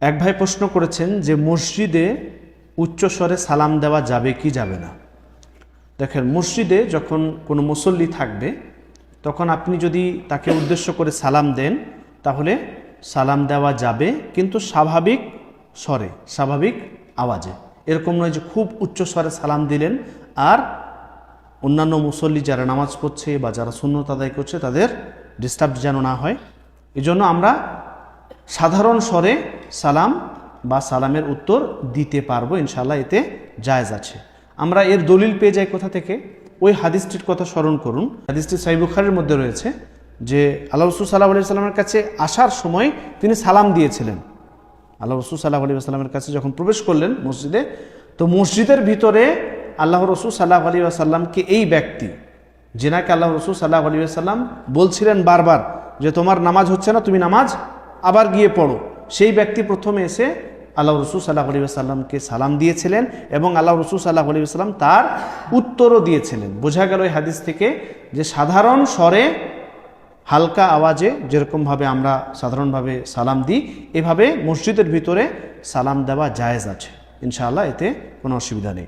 এক ভাই প্রশ্ন করেছেন যে মসজিদে উচ্চস্বরে সালাম দেওয়া যাবে কি যাবে না। দেখেন, মসজিদে যখন কোনো মুসল্লি থাকবে তখন আপনি যদি তাকে উদ্দেশ্য করে সালাম দেন তাহলে সালাম দেওয়া যাবে, কিন্তু স্বাভাবিক স্বরে, স্বাভাবিক আওয়াজে। এরকম নয় যে খুব উচ্চ স্বরে সালাম দিলেন আর অন্যান্য মুসল্লি যারা নামাজ পড়ছে বা যারা সুন্নত আদায় করছে তাদের ডিস্টার্ব যেন না হয়। এজন্য আমরা সাধারণ স্বরে সালাম বা সালামের উত্তর দিতে পারবো, ইনশাআল্লাহ এতে জায়েজ আছে। আমরা এর দলিল পেয়ে যাই কোথা থেকে? ওই হাদিসটির কথা স্মরণ করুন। হাদিসটি সহিহ বুখারীর মধ্যে রয়েছে যে আল্লাহ রাসূল সাল্লাল্লাহু আলাইহি ওয়াসাল্লামের কাছে আসার সময় তিনি সালাম দিয়েছিলেন। আল্লাহ রাসূল সাল্লাল্লাহু আলাইহি ওয়াসাল্লামের কাছে যখন প্রবেশ করলেন মসজিদে, তো মসজিদের ভিতরে আল্লাহ রাসূল সাল্লাল্লাহু আলাইহি ওয়াসাল্লামকে এই ব্যক্তি, যেনাকে আল্লাহ রাসূল সাল্লাল্লাহু আলাইহি ওয়াসাল্লাম বলছিলেন বারবার যে তোমার নামাজ হচ্ছে না, তুমি নামাজ আবার গিয়ে পড়ো, সেই ব্যক্তি প্রথমে এসে আল্লাহ রাসূল সাল্লাল্লাহু আলাইহি ওয়াসাল্লামকে সালাম দিয়েছিলেন এবং আল্লাহ রাসূল সাল্লাল্লাহু আলাইহি ওয়াসাল্লাম তার উত্তরও দিয়েছিলেন। বোঝা গেল এই হাদিস থেকে যে সাধারণ স্বরে হালকা আওয়াজে যেরকমভাবে আমরা সাধারণভাবে সালাম দিই, এভাবে মসজিদের ভিতরে সালাম দেওয়া জায়েজ আছে। ইনশাআল্লাহ এতে কোনো অসুবিধা নেই।